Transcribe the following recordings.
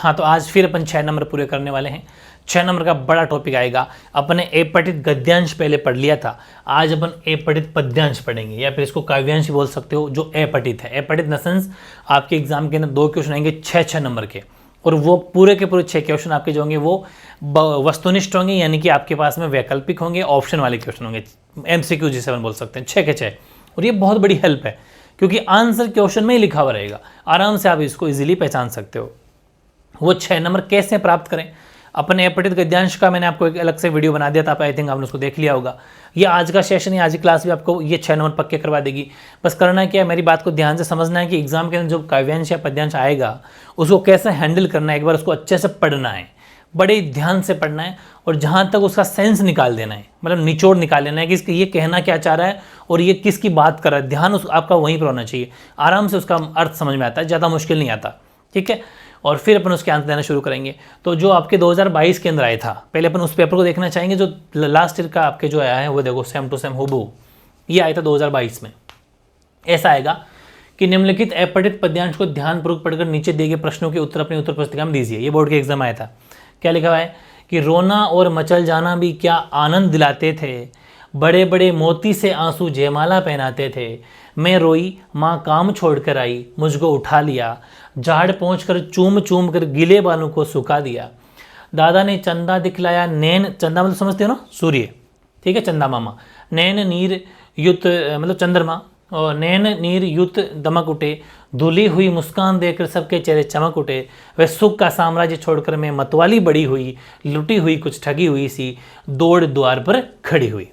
हाँ, तो आज फिर अपन 6 नंबर पूरे करने वाले हैं। 6 नंबर का बड़ा टॉपिक आएगा। अपने ए पठित गद्यांश पहले पढ़ लिया था, आज अपन ए पठित पद्यांश पढ़ेंगे, या फिर इसको काव्यांश बोल सकते हो, जो ए पठित है। ए पठित इन द सेंस आपके एग्जाम के अंदर 2 क्वेश्चन आएंगे 6 नंबर के, और वो पूरे के पूरे 6 क्वेश्चन आपके जो होंगे वो वस्तुनिष्ठ होंगे, यानी कि आपके पास में वैकल्पिक होंगे, ऑप्शन वाले क्वेश्चन होंगे, MCQ जिसे अपन बोल सकते हैं, 6 के 6। और ये बहुत बड़ी हेल्प है, क्योंकि आंसर क्वेश्चन में ही लिखा हुआ रहेगा, आराम से आप इसको इजीली पहचान सकते हो। वो 6 नंबर कैसे प्राप्त करें, अपने अपठित गद्यांश का मैंने आपको एक अलग से वीडियो बना दिया था, आई थिंक आपने उसको देख लिया होगा। ये आज का सेशन या आज की क्लास भी आपको ये 6 नंबर पक्के करवा देगी। बस करना क्या है, मेरी बात को ध्यान से समझना है कि एग्जाम के अंदर जो काव्यांश या पद्यांश आएगा उसको कैसे हैंडल करना है, एक बार उसको अच्छे से पढ़ना है, बड़े ध्यान से पढ़ना है, और जहाँ तक उसका सेंस निकाल देना है, मतलब निचोड़ निकाल लेना है कि इसके ये कहना क्या चाह रहा है और ये किसकी बात कर रहा है। ध्यान उस आपका वहीं पर होना चाहिए, आराम से उसका अर्थ समझ में आता है, ज़्यादा मुश्किल नहीं आता, ठीक है। और फिर अपन उसके आंसर देना शुरू करेंगे। तो जो आपके 2022 के अंदर आया था, पहले अपन उस पेपर को देखना चाहेंगे जो लास्ट ईयर का आपके जो आया है, वो देखो सेम टू सेम हूबहू ये आया था 2022 में। ऐसा आएगा कि निम्नलिखित अपठित पद्यांश को ध्यानपूर्वक पढ़कर नीचे दिए गए प्रश्नों के उत्तर अपनी उत्तर पुस्तिका में दीजिए। ये बोर्ड के एग्जाम आया था। क्या लिखा हुआ है कि रोना और मचल जाना भी क्या आनंद दिलाते थे, बड़े बड़े मोती से आंसू जयमाला पहनाते थे, मैं रोई माँ काम छोड़कर आई, मुझको उठा लिया, झाड़ पहुँचकर चूम चूम कर गीले बालों को सुखा दिया, दादा ने चंदा दिखलाया, नैन, चंदा मतलब समझते हो ना, सूर्य, ठीक है, चंदा मामा, नैन नीर युत मतलब चंद्रमा, और नैन नीर युत दमक उठे, धुली हुई मुस्कान देकर सबके चेहरे चमक उठे, वह सुख का साम्राज्य छोड़कर मैं मतवाली बड़ी हुई, लुटी हुई कुछ ठगी हुई सी, दौड़ द्वार पर खड़ी हुई।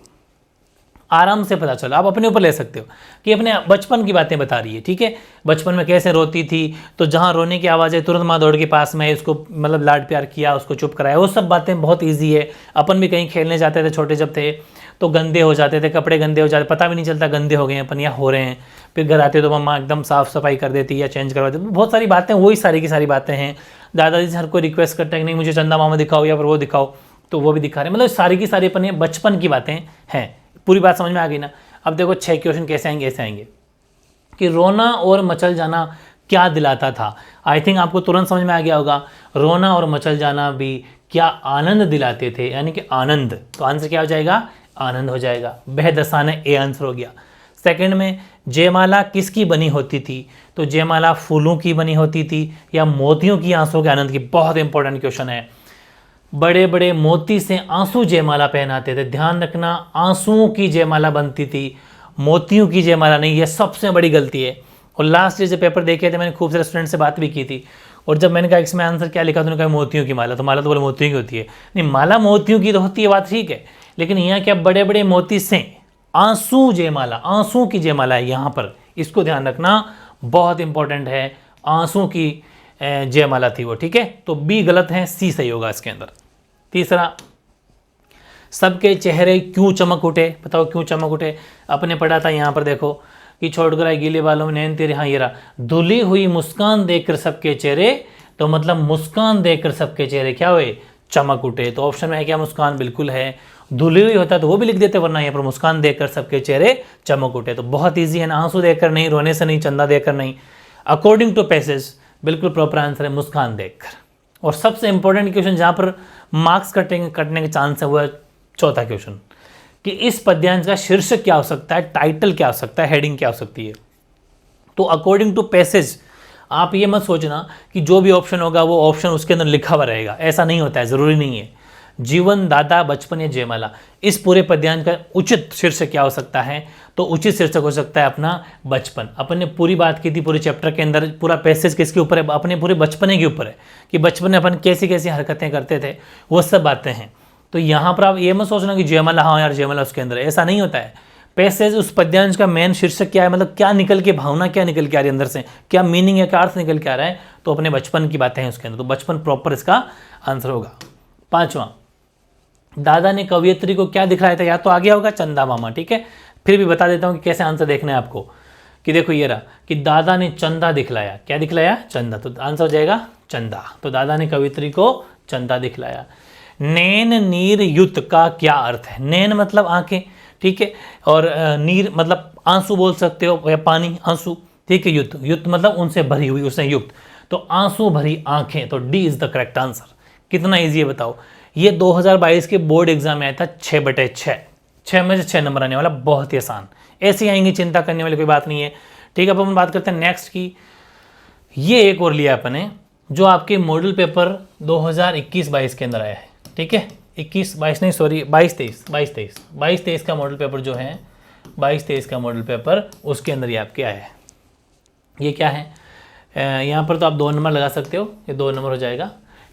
आराम से पता चलो, आप अपने ऊपर ले सकते हो कि अपने बचपन की बातें बता रही है, ठीक है। बचपन में कैसे रोती थी, तो जहाँ रोने की आवाज़ है तुरंत माँ दौड़ के पास में उसको मतलब लाड प्यार किया, उसको चुप कराया, वो सब बातें बहुत ईजी है। अपन भी कहीं खेलने जाते थे छोटे जब थे, तो गंदे हो जाते थे, कपड़े गंदे हो जाते, पता भी नहीं चलता गंदे हो गए हैं अपन या हो रहे हैं, फिर घर आते तो मम्मा एकदम साफ़ सफाई कर देती या चेंज करवा देती। बहुत सारी बातें, वही सारी की सारी बातें हैं। दादाजी से हर कोई रिक्वेस्ट करता है कि नहीं मुझे चंदा मामा दिखाओ या फिर वो दिखाओ, तो वो भी दिखा रहे हैं। मतलब सारी की सारी अपन बचपन की बातें हैं। पूरी बात समझ में आ गई ना। अब देखो 6 क्वेश्चन कैसे आएंगे, ऐसे आएंगे कि रोना और मचल जाना क्या दिलाता था। आई थिंक आपको तुरंत समझ में आ गया होगा, रोना और मचल जाना भी क्या आनंद दिलाते थे, यानी कि आनंद। तो आंसर क्या हो जाएगा, आनंद हो जाएगा। बेहदसाने ए आंसर हो गया। सेकंड में जयमाला किसकी बनी होती थी, तो जयमाला फूलों की बनी होती थी या मोतियों की आंसुओं के आनंद की। बहुत इंपॉर्टेंट क्वेश्चन है। बड़े बड़े मोती से आंसू जयमाला पहनाते थे, ध्यान रखना, आंसुओं की जयमाला बनती थी, मोतियों की जयमाला नहीं। ये सबसे बड़ी गलती है। और लास्ट ईयर जब पेपर देखे थे, मैंने खूब सारे स्टूडेंट से बात भी की थी, और जब मैंने कहा इसमें आंसर क्या लिखा, तो उन्होंने कहा मोतियों की माला। तो माला तो बोले मोतियों की होती है, नहीं माला मोतियों की तो होती है, बात ठीक है, लेकिन यहाँ क्या बड़े बड़े मोती से आंसू जयमाला, आंसू की जयमाला है यहाँ पर, इसको ध्यान रखना, बहुत इंपॉर्टेंट है। आंसू की जयमाला थी वो, ठीक है। तो बी गलत है, सी सही होगा इसके अंदर। तीसरा, सबके चेहरे क्यों चमक उठे, बताओ क्यों चमक उठे। अपने पढ़ा था यहाँ पर, देखो कि छोड़कर आए गीले बालों में नैन तेरे, हाँ ये रहा, धुली हुई मुस्कान देखकर सबके चेहरे, तो मतलब मुस्कान देखकर सबके चेहरे क्या हुए, चमक उठे। तो ऑप्शन में है क्या, मुस्कान बिल्कुल है। धुली हुई होता तो वो भी लिख देते, वरना यहाँ पर मुस्कान देखकर सबके चेहरे चमक उठे। तो बहुत ईजी है ना, आंसू देखकर नहीं, रोने से नहीं, चंदा देखकर नहीं। अकॉर्डिंग टू पैसेज बिल्कुल प्रॉपर आंसर है मुस्कान देखकर। और सबसे इंपॉर्टेंट क्वेश्चन जहाँ पर मार्क्स कटने के चांस है, वो है चौथा क्वेश्चन कि इस पद्यांश का शीर्षक क्या हो सकता है, टाइटल क्या हो सकता है, हेडिंग क्या हो सकती है। तो अकॉर्डिंग टू पैसेज आप ये मत सोचना कि जो भी ऑप्शन होगा वो ऑप्शन उसके अंदर लिखा हुआ रहेगा, ऐसा नहीं होता है, ज़रूरी नहीं है। जीवन, दादा, बचपन या जयमाला, इस पूरे पद्यांश का उचित शीर्षक क्या हो सकता है, तो उचित शीर्षक हो सकता है अपना बचपन। अपन ने पूरी बात की थी पूरे चैप्टर के अंदर, पूरा पैसेज किसके ऊपर है, अपने पूरे बचपने के ऊपर है कि बचपन में अपन कैसी कैसी हरकतें करते थे, वो सब बातें हैं। तो यहाँ पर आप ये मत सोचना कि जयमाला, हाँ यार जयमाला उसके अंदर, ऐसा नहीं होता है। पैसेज उस पद्यांश का मेन शीर्षक क्या है, मतलब क्या निकल के, भावना क्या निकल के आ रही है अंदर से, क्या मीनिंग है, क्या अर्थ निकल के आ रहा है, तो अपने बचपन की बातें हैं उसके अंदर। तो बचपन प्रॉपर इसका आंसर होगा। पांचवा, दादा ने कवियत्री को क्या दिखलाया था, या तो आ गया होगा चंदा मामा, ठीक है, फिर भी बता देता हूँ कि कैसे आंसर देखना है आपको। कि देखो ये रहा कि दादा ने चंदा दिखलाया, क्या दिखलाया, चंदा, तो आंसर हो जाएगा चंदा। तो दादा ने कवियत्री को चंदा दिखलाया। नैन नीर युत का क्या अर्थ है, नैन मतलब आंखें, ठीक है, और नीर मतलब आंसू बोल सकते हो या पानी, आंसू, ठीक है। युत, युत मतलब उनसे भरी हुई, उससे युक्त। तो आंसू भरी आंखें, तो D is the correct answer. कितना ईजी है बताओ। ये 2022 के बोर्ड एग्जाम में आया था 6/6, 6 में से 6 नंबर आने वाला, बहुत ही आसान। ऐसे ही आएंगे, चिंता करने वाली कोई बात नहीं है। ठीक है, अब हम बात करते हैं नेक्स्ट की। ये एक और लिया अपने जो आपके मॉडल पेपर 2021-22 के अंदर आया है। ठीक है, 21-22 नहीं, सॉरी 22-23 का मॉडल पेपर जो है, 22-23 का मॉडल पेपर, उसके अंदर ये आपके आया है। ये क्या है, यहाँ पर तो आप 2 नंबर लगा सकते हो, ये 2 नंबर हो जाएगा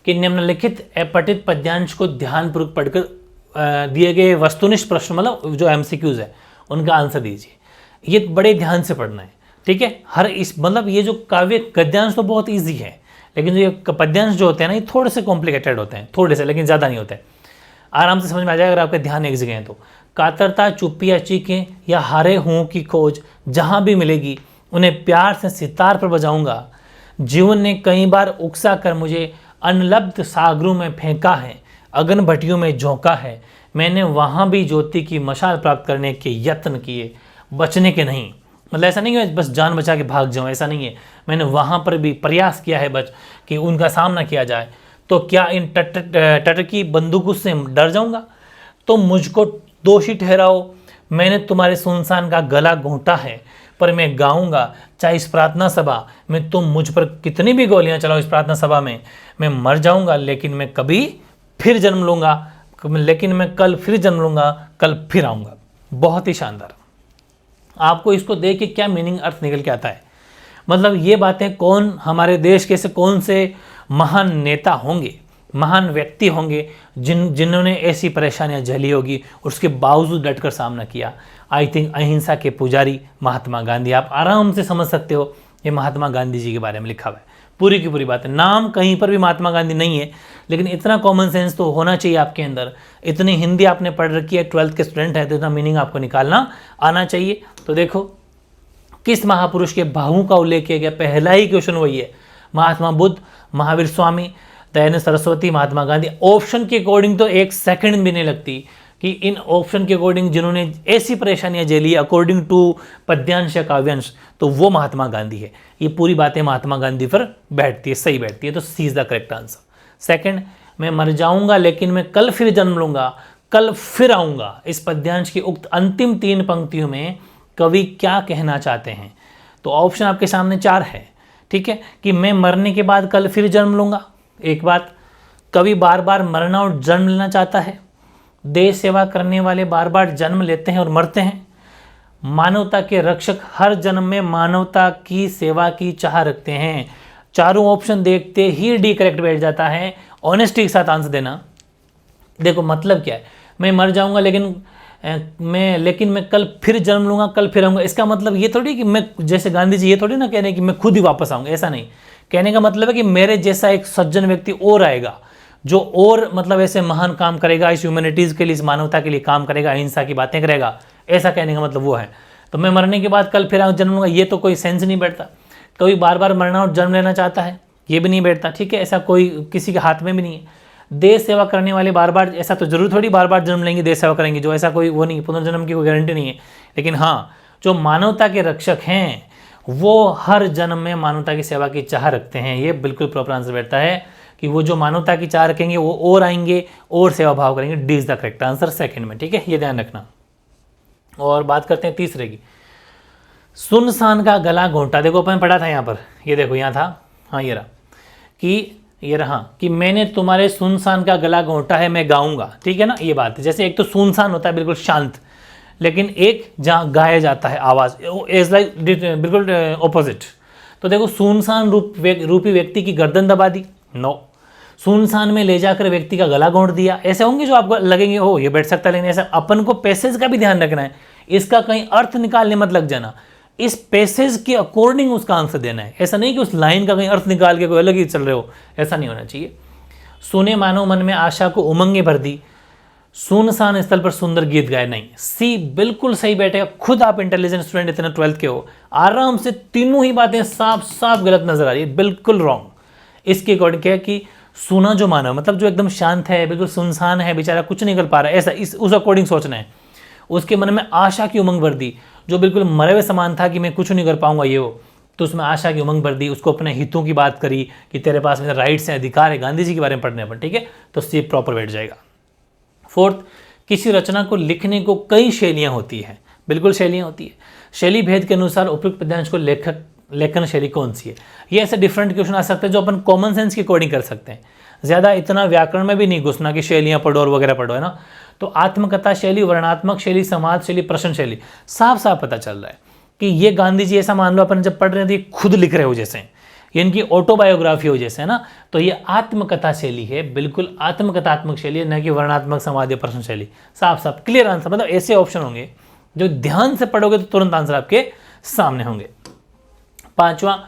कि निम्नलिखित अपठित पद्यांश को ध्यानपूर्वक पढ़कर दिए गए वस्तुनिष्ठ प्रश्न, मतलब जो एमसीक्यूज है उनका आंसर दीजिए। ये बड़े ध्यान से पढ़ना है। ठीक है, हर इस मतलब ये जो काव्य गद्यांश तो बहुत ईजी है, लेकिन जो ये पद्यांश जो होते हैं ना, ये थोड़े से कॉम्प्लिकेटेड होते हैं, थोड़े से, लेकिन ज़्यादा नहीं होते। आराम से समझ में आ जाएगा अगर आपका ध्यान एक जगह है तो। कातरता, चुप्पी या चीखें या हारे हुओं की खोज जहाँ भी मिलेगी, उन्हें प्यार से सितार पर बजाऊंगा। जीवन ने कई बार उकसा कर मुझे अनलब्ध सागरों में फेंका है, अगन भट्टियों में झोंका है। मैंने वहाँ भी ज्योति की मशाल प्राप्त करने के यत्न किए, बचने के नहीं। मतलब ऐसा नहीं है बस जान बचा के भाग जाऊँ, ऐसा नहीं है। मैंने वहाँ पर भी प्रयास किया है बच कि उनका सामना किया जाए। तो क्या इन टटकी बंदूकों से डर जाऊँगा? तो मुझको दोषी ठहराओ, मैंने तुम्हारे सुनसान का गला घोंटा है, पर मैं गाऊंगा चाहे इस प्रार्थना सभा में तुम मुझ पर कितनी भी गोलियां चलाओ। इस प्रार्थना सभा में मैं मर जाऊंगा, लेकिन मैं कभी फिर जन्म लूंगा, लेकिन मैं कल फिर जन्म लूंगा, कल फिर आऊंगा। बहुत ही शानदार। आपको इसको देख के क्या मीनिंग, अर्थ निकल के आता है। मतलब ये बातें कौन, हमारे देश के से कौन से महान नेता होंगे, महान व्यक्ति होंगे जिन्होंने ऐसी परेशानियां झेली होगी, उसके बावजूद डटकर सामना किया। आई थिंक अहिंसा के पुजारी महात्मा गांधी। आप आराम से समझ सकते हो ये महात्मा गांधी जी के बारे में लिखा हुआ है, पूरी की पूरी बात है। नाम कहीं पर भी महात्मा गांधी नहीं है, लेकिन इतना कॉमन सेंस तो होना चाहिए आपके अंदर। इतनी हिंदी आपने पढ़ रखी है, 12th के स्टूडेंट है, तो इतना मीनिंग आपको निकालना आना चाहिए। तो देखो किस महापुरुष के भावों का उल्लेख किया गया, पहला ही क्वेश्चन वही है, महात्मा बुद्ध, महावीर स्वामी, दयानंद सरस्वती, महात्मा गांधी। ऑप्शन के अकॉर्डिंग तो 1 सेकंड भी नहीं लगती कि इन ऑप्शन के अकॉर्डिंग जिन्होंने ऐसी परेशानियां झेली अकॉर्डिंग टू पद्यांश या काव्यांश, तो वो महात्मा गांधी है। ये पूरी बातें महात्मा गांधी पर बैठती है, सही बैठती है। तो C is the correct answer. Second, मैं मर जाऊंगा लेकिन मैं कल फिर जन्म लूंगा, कल फिर आऊंगा। इस पद्यांश की उक्त अंतिम 3 पंक्तियों में कवि क्या कहना चाहते हैं? तो ऑप्शन आपके सामने 4 है। ठीक है, कि मैं मरने के बाद कल फिर जन्म लूंगा, एक बात। कवि बार बार मरना और जन्म लेना चाहता है। देश सेवा करने वाले बार बार जन्म लेते हैं और मरते हैं। मानवता के रक्षक हर जन्म में मानवता की सेवा की चाह रखते हैं। चारों ऑप्शन देखते ही डी करेक्ट बैठ जाता है। ऑनेस्टी के साथ आंसर देना। देखो मतलब क्या है, मैं मर जाऊंगा लेकिन मैं कल फिर जन्म लूंगा, कल फिर आऊंगा। इसका मतलब ये थोड़ी कि मैं, जैसे गांधी जी ये थोड़ी ना कह रहे कि मैं खुद ही वापस आऊंगा, ऐसा नहीं। कहने का मतलब है कि मेरे जैसा एक सज्जन व्यक्ति और आएगा जो और मतलब ऐसे महान काम करेगा, इस ह्यूमैनिटीज़ के लिए, इस मानवता के लिए काम करेगा, अहिंसा की बातें करेगा। ऐसा कहने का मतलब वो है। तो मैं मरने के बाद कल फिर जन्म लूंगा, ये तो कोई सेंस नहीं बैठता। कोई बार बार मरना और जन्म लेना चाहता है, ये भी नहीं बैठता। ठीक है, ऐसा कोई किसी के हाथ में भी नहीं है। देश सेवा करने वाले बार बार, ऐसा तो जरूर थोड़ी बार बार जन्म लेंगे, देश सेवा करेंगे, जो ऐसा कोई वो नहीं, पुनर्जन्म की कोई गारंटी नहीं है। लेकिन हाँ, जो मानवता के रक्षक हैं वो हर जन्म में मानवता की सेवा की चाह रखते हैं। ये बिल्कुल प्रॉपर आंसर बैठता है कि वो जो मानवता की चाह रखेंगे वो और आएंगे और सेवा भाव करेंगे। D is the correct answer second में। ठीक है, ये ध्यान रखना। और बात करते हैं तीसरे की, सुनसान का गला घोंटा। देखो अपन पढ़ा था यहाँ पर, ये देखो यहाँ था, हाँ ये रहा, कि ये रहा कि मैंने तुम्हारे सुनसान का गला घोंटा है, मैं गाऊंगा। ठीक है ना, ये बात है। जैसे एक तो सुनसान होता है बिल्कुल शांत, लेकिन एक जहाँ गाया जाता है आवाज़, इज लाइक बिल्कुल ऑपोजिट। तो देखो सुनसान रूपी व्यक्ति की गर्दन दबा दी, नो। सुनसान में ले जाकर व्यक्ति का गला घोंट दिया, ऐसे होंगे जो आपको लगेंगे हो ये बैठ सकता है, लेकिन ऐसा अपन को पैसेज का भी ध्यान रखना है। इसका कहीं अर्थ निकालने मत लग जाना, इस पैसेज के अकॉर्डिंग उसका आंसर देना है। ऐसा नहीं कि उस लाइन का कहीं अर्थ निकाल के कोई अलग ही चल रहे हो, ऐसा नहीं होना चाहिए। सुने मानो मन में आशा को उमंगे भर दी, सुनसान स्थल पर सुंदर गीत गाए, नहीं। सी बिल्कुल सही बैठेगा। खुद आप इंटेलिजेंट स्टूडेंट इतने 12th के हो, आराम से तीनों ही बातें साफ साफ गलत नजर आ रही है, बिल्कुल रॉन्ग। इसके अकॉर्डिंग क्या है कि सुना जो मानव मतलब जो एकदम शांत है, बिल्कुल सुनसान है, बेचारा कुछ नहीं कर पा रहा है, ऐसा उस अकॉर्डिंग सोचना है। उसके मन में आशा की उमंग भर दी, जो बिल्कुल मरे हुए समान था कि मैं कुछ नहीं कर पाऊंगा, ये वो तो उसमें आशा की उमंग भर दी, उसको अपने हितों की बात करी कि तेरे पास मेरे राइट्स हैं, अधिकार है, गांधी जी के बारे में पढ़ने पर, ठीक है, तो सी प्रॉपर बैठ जाएगा। फोर्थ, किसी रचना को लिखने को कई शैलियाँ होती हैं, बिल्कुल शैलियाँ होती है। शैली भेद के अनुसार उपयुक्त पद्यांश को लेखन शैली कौन सी है? ये ऐसे डिफरेंट क्वेश्चन आ सकते हैं जो अपन कॉमन सेंस के अकॉर्डिंग कर सकते हैं, ज़्यादा इतना व्याकरण में भी नहीं घुसना कि शैलियाँ पढ़ो और वगैरह पढ़ो, है ना। तो आत्मकथा शैली, वर्णात्मक शैली, समाज शैली, प्रश्न शैली, साफ साफ पता चल रहा है कि ये गांधी जी ऐसा मान लो अपन जब पढ़ रहे थे खुद लिख रहे हो जैसे, ये इनकी ऑटोबायोग्राफी हो जैसे, है ना। तो ये आत्मकथा शैली है, बिल्कुल आत्मकथात्मक शैली है, न कि वर्णात्मक, समाज या प्रश्न शैली। साफ साफ क्लियर आंसर, मतलब ऐसे ऑप्शन होंगे जो ध्यान से पढ़ोगे तो तुरंत आंसर आपके सामने होंगे। पांचवा,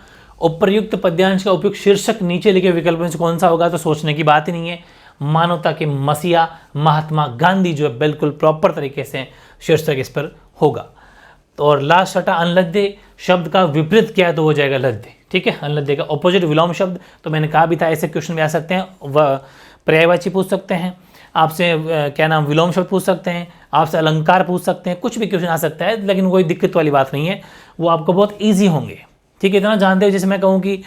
उपर्युक्त पद्यांश का उपयुक्त शीर्षक नीचे लिखे विकल्प में से कौन सा होगा? तो सोचने की बात ही नहीं है, मानवता के मसीहा महात्मा गांधी जो है बिल्कुल प्रॉपर तरीके से शीर्षक इस पर होगा। तो और लास्ट छठा, अनलद्दे शब्द का विपरीत क्या है? तो हो जाएगा लद्दे, ठीक है। अनलद्दे का ऑपोजिट विलोम शब्द, तो मैंने कहा भी था ऐसे क्वेश्चन भी आ सकते हैं, वह पर्यायवाची पूछ सकते हैं आपसे, क्या नाम, विलोम शब्द पूछ सकते हैं आपसे, अलंकार पूछ सकते हैं, कुछ भी क्वेश्चन आ सकता है, लेकिन कोई दिक्कत वाली बात नहीं है, वो आपको बहुत ईजी होंगे, ठीक है। इतना जानते हो, जैसे मैं कहूँ कि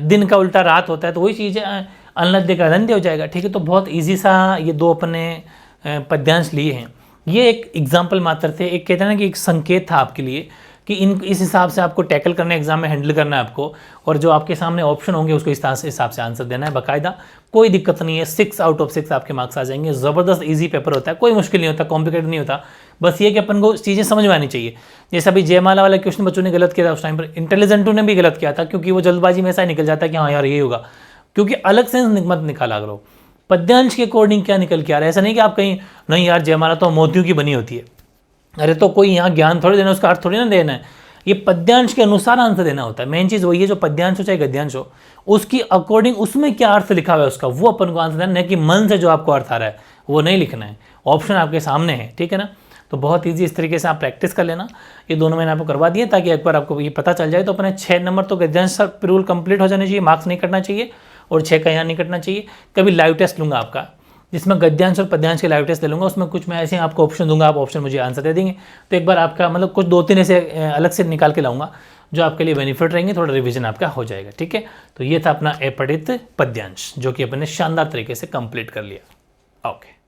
दिन का उल्टा रात होता है, तो वही चीज़ है, अनलद्दे का लंदे हो जाएगा, ठीक है। तो बहुत ईजी सा ये दो अपने पद्यांश लिए हैं, ये एक एग्जाम्पल मात्र थे, एक कहते हैं ना कि एक संकेत था आपके लिए कि इस हिसाब से आपको टैकल करना है, एग्जाम में हैंडल करना है आपको, और जो आपके सामने ऑप्शन होंगे उसको इस हिसाब से आंसर देना है बाकायदा, कोई दिक्कत नहीं है। 6 आउट ऑफ 6 आपके मार्क्स आ जाएंगे। ज़बरदस्त इजी पेपर होता है, कोई मुश्किल नहीं होता, कॉम्प्लिकेटेड नहीं होता, बस ये कि अपन को चीज़ें समझ में आनी चाहिए। जैसे अभी जयमाला वाला क्वेश्चन बच्चों ने गलत किया था उस टाइम पर, इंटेलिजेंटों ने भी गलत किया था, क्योंकि वो जल्दबाजी में ऐसा निकल जाता है कि हाँ यार ये होगा, क्योंकि अलग सेंस मत निकाला करो, पद्यांश के अकॉर्डिंग क्या निकल के आ रहा है। ऐसा नहीं कि आप कहीं नहीं यार जयमाला तो मोतियों की बनी होती है, अरे तो कोई यहाँ ज्ञान थोड़ी देना, उसका अर्थ थोड़ी ना देना है, ये पद्यांश के अनुसार आंसर देना होता है। मेन चीज़ वही है, जो पद्यांश हो चाहे गद्यांश हो, उसकी अकॉर्डिंग उसमें क्या अर्थ लिखा हुआ है उसका, वो अपन को आंसर देना है, कि मन से जो आपको अर्थ आ रहा है वो नहीं लिखना है, ऑप्शन आपके सामने है, ठीक है ना। तो बहुत ईजी, इस तरीके से आप प्रैक्टिस कर लेना। ये दोनों मैंने आपको करवा दिए ताकि एक बार आपको ये पता चल जाए। तो अपने 6 नंबर तो गद्यांश रूल कंप्लीट हो जाने चाहिए, मार्क्स नहीं कटना चाहिए, और 6 का यहाँ नहीं कटना चाहिए। कभी लाइव टेस्ट लूँगा आपका, जिसमें गद्यांश और पद्यांश के लाइव टेस्ट दे लूँगा, उसमें कुछ मैं ऐसे आपको ऑप्शन दूंगा, आप ऑप्शन मुझे आंसर दे देंगे। तो एक बार आपका मतलब कुछ 2-3 ऐसे अलग से निकाल के लाऊंगा जो आपके लिए बेनिफिट रहेंगे, थोड़ा रिवीजन आपका हो जाएगा, ठीक है। तो ये था अपना अपठित पद्यांश, जो कि अपन ने शानदार तरीके से कंप्लीट कर लिया। ओके।